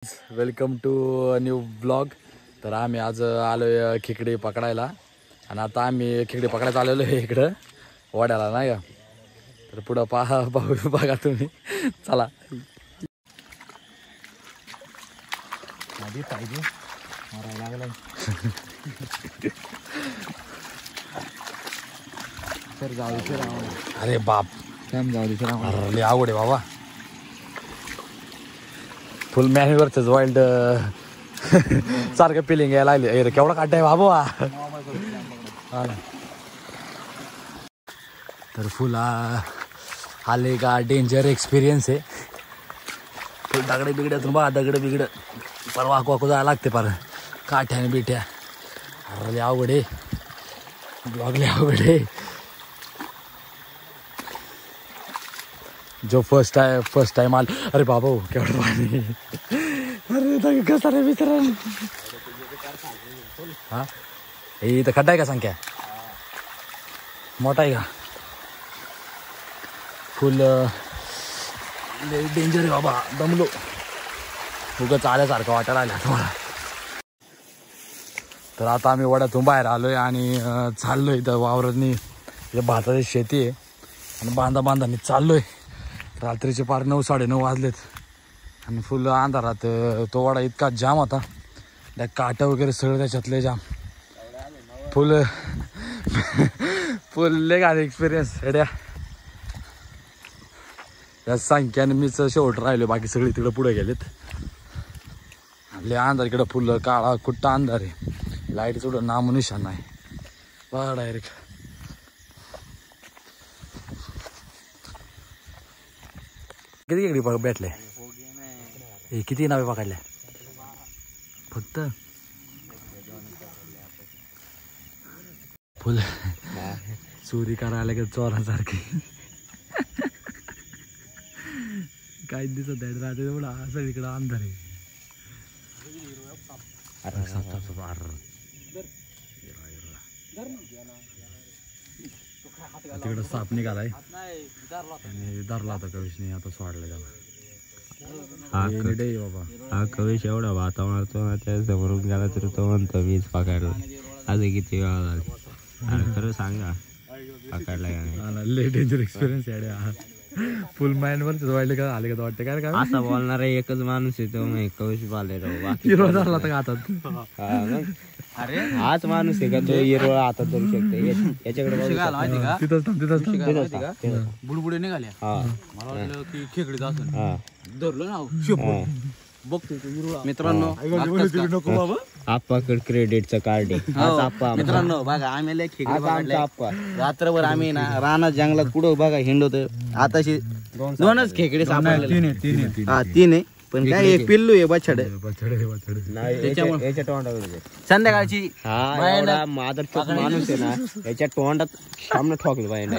Welcome to new blog. तर आम्ही आज आलोय खेकडे पकडायला आणि आता आम्ही खेकडे पकडायला आलेलो आहे इकडं वड्याला नाही का. तर पुढं बघा तुम्ही. चला आधी पाहिजे मारायला लागला. सर जाऊ दे सर. अरे बाप काय जाऊ दे सर. अरे आवड आहे बाबा. फुल मॅन्युअरच वाईल्ड सारखं फिलिंग यायला लागली. अरे केवढा काटा आहे बाबा. तर फुल आले का डेंजर एक्सपिरियन्स आहे. फुल दगडे बिगड्यातून बा दगड बिगड पर वाकू जायला लागते पर काठ्याने बिठ्या. अरे अवघड आहे ब्लॉगले अवघड आहे. जो फर्स्ट टाइम आल. अरे बाबा केवढं पाणी. अरे कसा रे मित्र. हा हे इथं खड्डा आहे का संख्या मोठा आहे का. फुल डेंजर आहे बाबा. दमलो उगाच आल्यासारखं वाटायला आलं तुम्हाला. तर आता आम्ही वड्यातून बाहेर आलोय आणि चाललोय. इथं वावरांनी भाताची शेती आहे आणि बांधांनी चाललोय. रात्रीचे पार 9 साडेनऊ वाजलेत आणि फुल अंधारात तो वडा इतका जाम होता. त्या काटा वगैरे सगळं त्याच्यातले जाम. फुल लय गाडी एक्सपिरियन्स हेड्या. या संख्याने मीच शेवट राहिलो. बाकी सगळे तिकडे पुढे गेलेत. आपले अंधार इकडं फुल काळा कुट्टा अंधार आहे. लाईट थोडं नामनिशाण नाही बघा डायरेक्ट. किती खेकडी भेटले. हे किती नावे पकडल्या फक्त. फुल चोरी करायला का चोरांसारखी. काही दिसत आहे रात्री एवढा सगळीकडं अंधार आहे. तिकडं साप निघालाय आणि धरला होता कविश नाही. आता सोडला त्याला. बाबा हा कविश एवढा वातावरणात त्या समोरून गेला तर तो म्हणतो मीच पकडला. आज किती वेळा झाला. अरे खरं सांगा पकडला का. लय डेंजर एक्सपिरियन्स आहे. फुल माइंड वरच वाढले का आले का वाटतं काय. असा बोलणारा एकच माणूस आहे तो मग कविश बाले हिरो धरला तर हातात. अरे हाच माणूस आहे का तो हिरो हातात धरू शकतो. याच्याकडे बुडबुडे निघाल्या. मला वाटलं की खेकडीच असं धरलं ना. बघतो मित्रांनो आप्पाकडे क्रेडिटचं कार्ड आहे. मित्रांनो बघा आम्ही लय खेकडे रात्रभर आम्ही ना रानात जंगलात कुठं बघा हिंडवतोय. आताशी 2च खेकडे सापडले. 3 आहे पण काय एक पिल्लू आहे बछड. याच्या तोंडावर संध्याकाळची मादर माणूस आहे ना याच्या तोंडात सामने ठोकलं पाहिजे.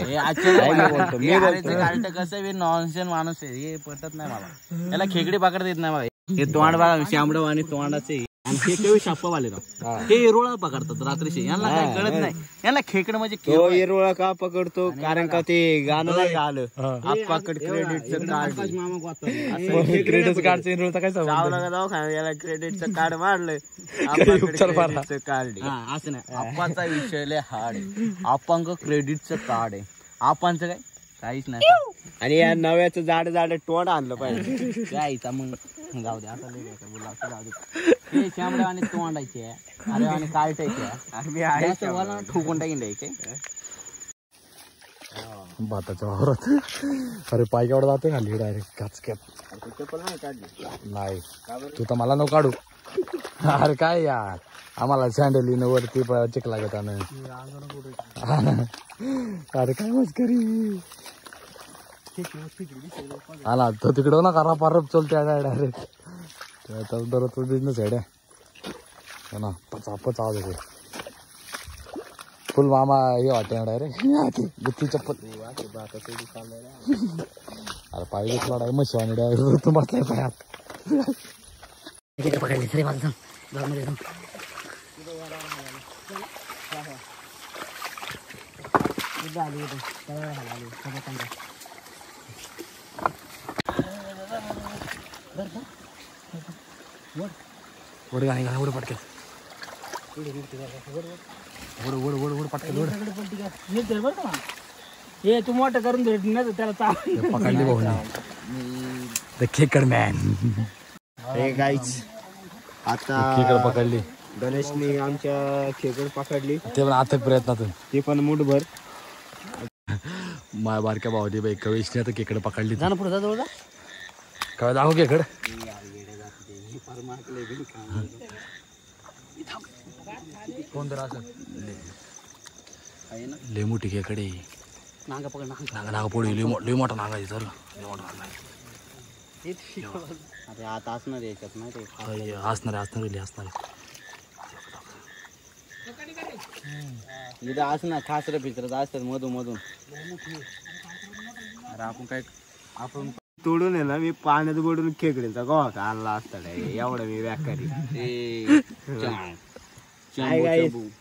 कसं नॉनसेन्स माणूस आहे. हे पटत नाही मला. याला खेकडे पकडता येत नाही. हे तोंड बघा शांबडव आणि तोंडाचे. आणि हे केवळ शाप्पावाले ना हे हिरोळा पकडतात रात्रीचे. यांना काही कळत नाही. यांना खेकडे म्हणजे हिरोळा का पकडतो कारण का ते गाणं नाही आलं. आप्पाकडे क्रेडिटचं कार्ड. क्रेडिटचं कार्ड हिरोचा काय याला क्रेडिटचं कार्ड मारलं. क्रेडिटचं कार्ड असं नाही. आप्पाचा विषय लय हार्ड आहे. आप्पांक क्रेडिटचं कार्ड आहे. आप्पांचं काय काहीच नाही. आणि या नव्याचं जाड तोंड आणलं पाहिजे. यायचा मग जाऊ दे. आता बोला जाऊ दे. हे शांबड्या आणि तोंडायचे अरे आणि काळटायचे ठोकून टाकीन द्यायचे भाताच्या वावरात. अरे पाय केवढा जाते खाली डायरेक्ट काचक्यात. नाही तू तर मला नको काढू. अरे काय यार आम्हाला सँडलीनं वरती चिकला घेताना. अरे काय मस्करी. हा ना तो तिकडं ना करा पारप चलते डायरेक्ट. दररोज बिझनेस आहे ना. पचापच आवाज येते. फुल मामा हे वाटते डायरेक्ट गुत्ती चप्पल. अरे पाहिजे तुला मशी डायरेक्ट तू बसलाय पायात. पकडले सरे माझं वड गाणी गाणं वड पटकन वड पटकन हे तू मोठं करून दे ना त्याला पकडली भाऊ द खेकड मॅन हे गाईच आता खेकड पकडली गणेशने आमच्या खेकड पकडली ते पण अथक प्रयत्नातून ते पण मुठभर माय बारक्या भावाने बाई कवेशने आता खेकड पकडली जाणं पुढे जवळ काय दाखव खेकड कोण तर असं लय मोठी खेकडे नांगा पकड नागा पोळी लय मोठा नागा आहे सर लय मोठा नागा आहे. अरे आता असणार याच्यात ना ते असणार इथं असं ना खासरे फिचरत असतात मधून अरे आपण तोडून आहे ना मी पाण्यात बुडून खेकडीचा गोवा का आणला असता एवढं मी व्याकारी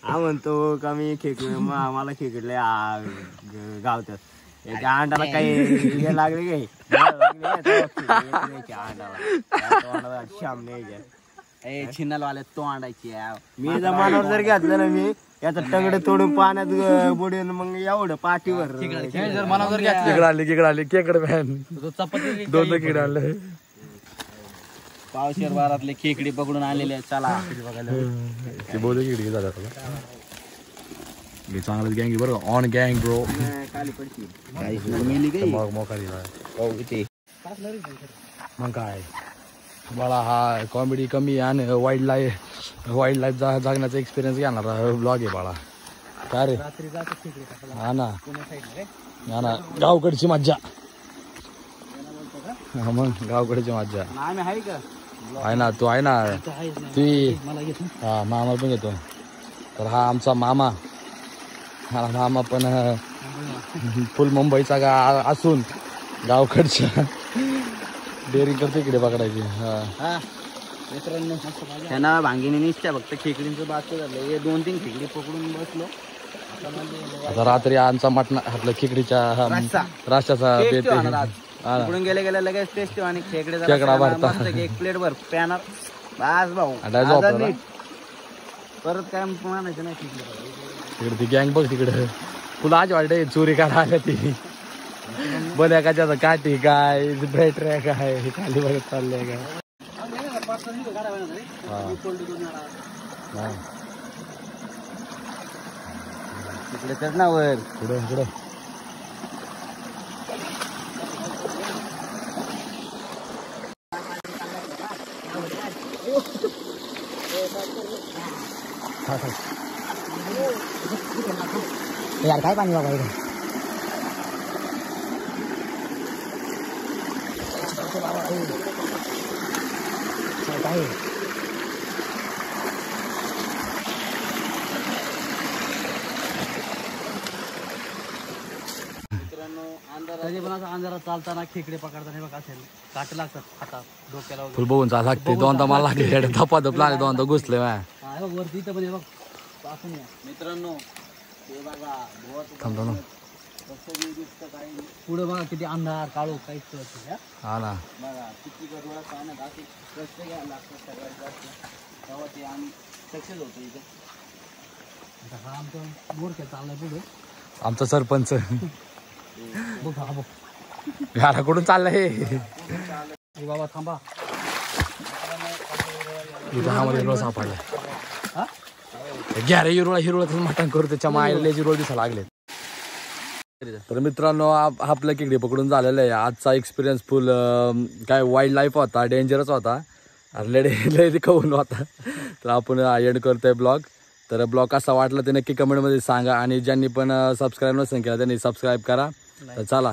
हा म्हणतो का मी खेकड मला खेकडले गावतात याच्या अंडाला काही हे लागले काही अंडाला शाम नाही छिन्नलवाले तोंडायची मी जर मनावर जर घेतलं ना मी याचा टंगडे तोडून पाण्यात बुडून मग एवढं पाठीवर जर मनावर खेकड आली खेकड मॅन चपाती दोन खेकड आणले पावशेर बारातले खेकडी पकडून आलेले आहेत. चला ते बोलू खेकडी झालं मी चांगलंच गँग बरं ऑन गँग ब्रो मग मोकारी मग काय मला हा कॉमेडी कमी आणि वाईल्ड लाईफ जगण्याचा एक्सपिरियन्स घेणारा ब्लॉग आहे बाळा काय रे हा ना गावकडची मज्जा हा मग गावकडची मज्जा आहे ना तू आहे ना ती हा मामा पण येतो तर हा आमचा मामा पण फुल मुंबईचा असून गावकडच्या डेअरिंग करते इकडे पकडायची मित्रांनो त्यांना भांगीने निसत्या फक्त खेकडींचं बात झालं हे 2-3 खेकडी पकडून बसलो आता रात्री आमचा मटणा आपल्या खेकडीच्या रस्त्याचा बेत पकडून गेले लगेच टेस्ट आणि खेकडा भरता एक प्लेट भर पॅनर बस भाऊ परत काय म्हणायचं नाही तिकडे ती गँग बघ तिकडे तुला आज वाटत चोरी करा आल्या ती बऱ्या का त्याचा काठी काय बॅटऱ्या काय खाली बघत चाललंय काय तिकडे तर ना वर पुढे यार काय पाणी बाबा काय अंधारात चालताना खेकडे पकडताना बघा असेल काट लागतात हातात डोक्याला फुल बघून चाल लागते दोनदा मला लागले धपाधप लागले दोनदा घुसले वरती इथं पण बघ मित्रांनो हे बघा थांबतो ना पुढे बघा किती अंधार काळू काहीच कळत नाही हा ना बघा किती गडबड पाण्यात असे कष्ट घ्यायला लागतात सगळ्यात जास्त तेव्हा ते आम्ही सक्सेस होतो इथं आता हा आमचा बोरक्या चाललाय पुढे आमचा सरपंच बघ हा बघ घराकडून चाललंय बाबा थांबा इथं हा मध्ये सापडला घ्या रे हिरोळा मटण करू त्याच्या मायला हिरोळ दिसायला लागले तर मित्रांनो आपलं खेकडी पकडून झालेलं आहे आजचा एक्सपिरियन्स फुल काय वाईल्ड लाईफ होता डेंजरस होता लय कवून होता तर आपण एंड करतोय ब्लॉग तर ब्लॉग कसा वाटला ते नक्की कमेंटमध्ये सांगा आणि ज्यांनी पण सबस्क्राईब नसेल केला त्यांनी सबस्क्राईब करा तर चला